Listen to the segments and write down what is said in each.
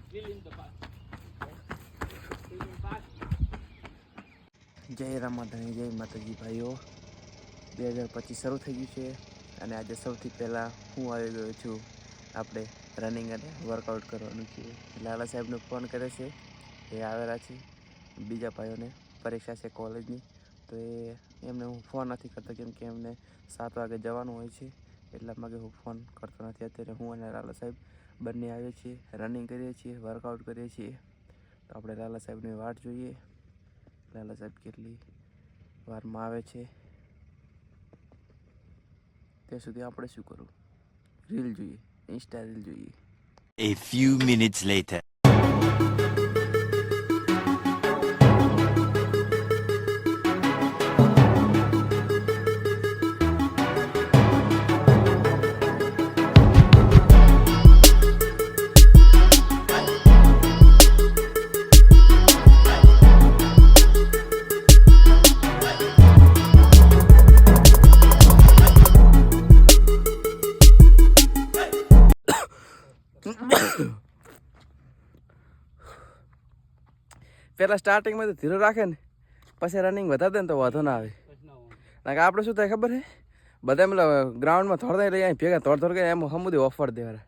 જય રામાધણી, જય માતાજી ભાઈઓ. 2025 શરૂ થઈ ગયું છે અને આજે સૌથી પહેલાં હું આવી ગયો છું આપણે રનિંગ અને વર્કઆઉટ કરવાનું છે. લાલા સાહેબનો ફોન કરે છે, એ આવેલા છે. બીજા ભાઈઓને પરીક્ષા છે કોલેજની, તો એમને હું ફોન નથી કરતો કેમ કે એમને 7 વાગે જવાનું હોય છે, એટલા માટે હું ફોન કરતો નથી. અત્યારે હું અને લાલા સાહેબ બંને આવીએ છીએ, રનિંગ કરીએ છીએ, વર્કઆઉટ કરીએ છીએ. તો આપણે લાલા સાહેબની વાટ જોઈએ, લાલા સાહેબ કેટલી વારમાં આવે છે તે સુધી આપણે શું કરવું? રીલ જોઈએ, ઇન્સ્ટા રીલ જોઈએ. A few minutes later. પહેલાં સ્ટાર્ટિંગમાં તો ધીરો રાખે ને, પછી રનિંગ વધારે દે ને તો વાંધો ના આવે. કારણ કે આપણે શું થાય ખબર છે, બધા મતલબ ગ્રાઉન્ડમાં થોડા લઈ અહીં ભેગા થોડ કે એમ હમુદી ઓફર દેવાના.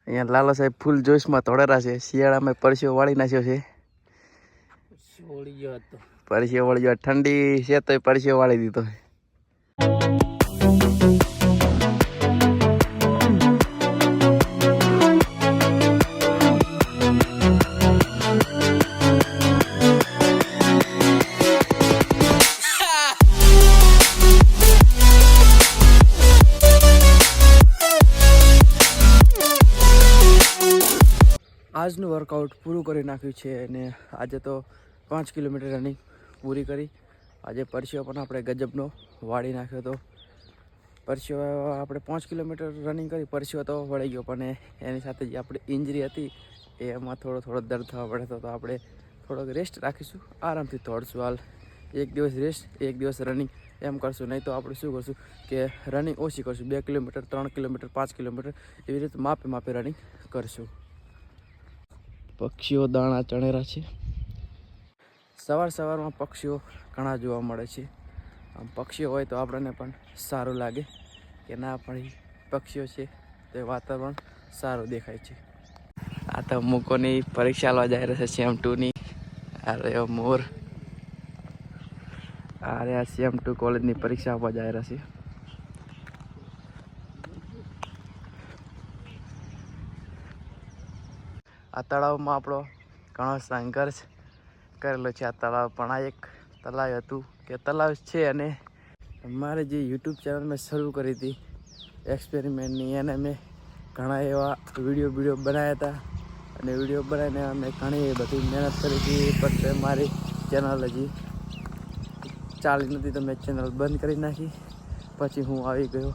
અહીંયા લાલો સાહેબ ફૂલ જોશમાં તોડેલા છે. શિયાળામાં પરસ્યો વાળી નાખ્યો છે. પરસ્યો વળી ગયો, ઠંડી છે તો પરસ્યો વાળી દીધો. આજનું વર્કઆઉટ પૂરું કરી નાખ્યું છે અને આજે તો 5 કિલોમીટર રનિંગ પૂરી કરી. આજે પરસ્યો પણ આપણે ગજબનો વાળી નાખ્યો હતો. પરસ્યો આપણે 5 કિલોમીટર રનિંગ કરી, પરસ્યો તો વળી ગયો, પણ એની સાથે જે આપણી ઇન્જરી હતી એમાં થોડો દર્દ થવા પડ્યો તો આપણે થોડોક રેસ્ટ રાખીશું, આરામથી દોડશું. હાલ એક દિવસ રેસ્ટ, એક દિવસ રનિંગ એમ કરશું. નહીં તો આપણે શું કરશું કે રનિંગ ઓછી કરશું, 2 કિલોમીટર, 3 કિલોમીટર, 5 કિલોમીટર એવી રીતે માપે રનિંગ કરશું. પક્ષીઓ દાણા ચણેરા છે. સવારમાં પક્ષીઓ ઘણા જોવા મળે છે. આમ પક્ષીઓ હોય તો આપણને પણ સારું લાગે કે ના પણ પક્ષીઓ છે તો વાતાવરણ સારું દેખાય છે. આ તો મૂકોની પરીક્ષા લેવા જઈ રહ્યા છે CM2ની. આ રહ્યો મોર, આ રહ્યા CM2 કોલેજની પરીક્ષા આપવા જઈ રહ્યા છે. આ તળાવમાં આપણો ઘણો સંઘર્ષ કરેલો છે. આ તળાવ પણ આ એક તળાવ હતું કે તળાવ છે, અને મારે જે યુટ્યુબ ચેનલ મેં શરૂ કરી હતી એક્સપેરિમેન્ટની, એને મેં ઘણા એવા વિડીયો બનાવ્યા હતા અને વિડીયો બનાવીને મેં ઘણી બધી મહેનત કરી હતી. પણ મારી ચેનલ હજી ચાલી નથી તો મેં ચેનલ બંધ કરી નાખી. પછી હું આવી ગયો,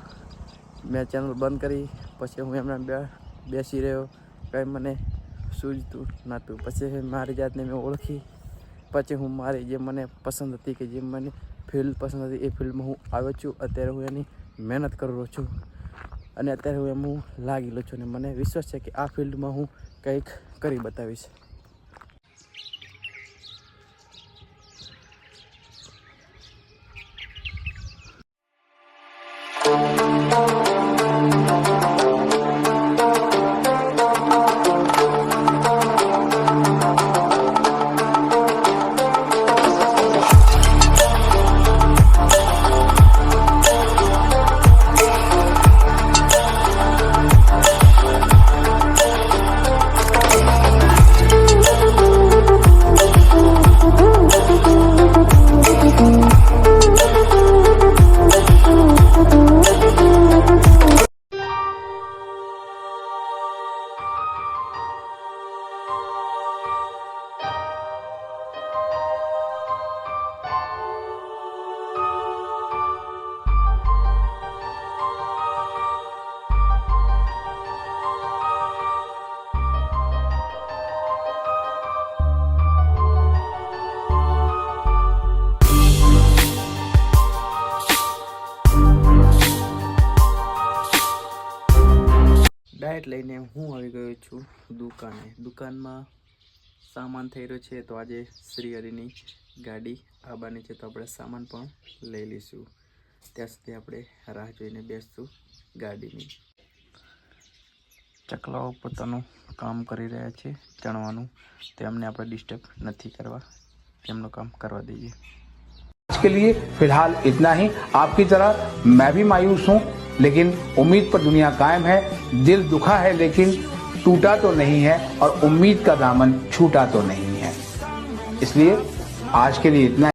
મેં ચેનલ બંધ કરી. પછી હું એમના બેસી રહ્યો, કંઈ મને સૂઝતું નહોતું. પછી મારી જાતને મેં ઓળખી. પછી હું મારી જે મને પસંદ હતી કે જે મને ફિલ્ડ પસંદ હતી એ ફિલ્ડમાં હું આવ્યો છું. અત્યારે હું એની મહેનત કરી રહ્યો છું અને અત્યારે હું એમ લાગેલો છું અને મને વિશ્વાસ છે કે આ ફિલ્ડમાં હું કંઈક કરી બતાવીશ. ફ્લાઇટ લઈને હું આવી ગયો છું દુકાનમાં સામાન થઈ રહ્યો છે. તો આજે શ્રી હરિની ગાડી આવવાની છે, તો આપણે સામાન પણ લઈ લઈશું. ત્યાં સુધી આપણે રાહ જોઈને બેસશું ગાડીની. ચકલાઓ પોતાનું કામ કરી રહ્યા છે ચણવાનું, તેમને આપણે ડિસ્ટર્બ નથી કરવા, તેમનું કામ કરવા દઈએ. आज के लिए फिलहाल इतना ही. आपकी तरह मैं भी मायूस हूं, लेकिन उम्मीद पर दुनिया कायम है. दिल दुखा है लेकिन टूटा तो नहीं है, और उम्मीद का दामन छूटा तो नहीं है. इसलिए आज के लिए इतना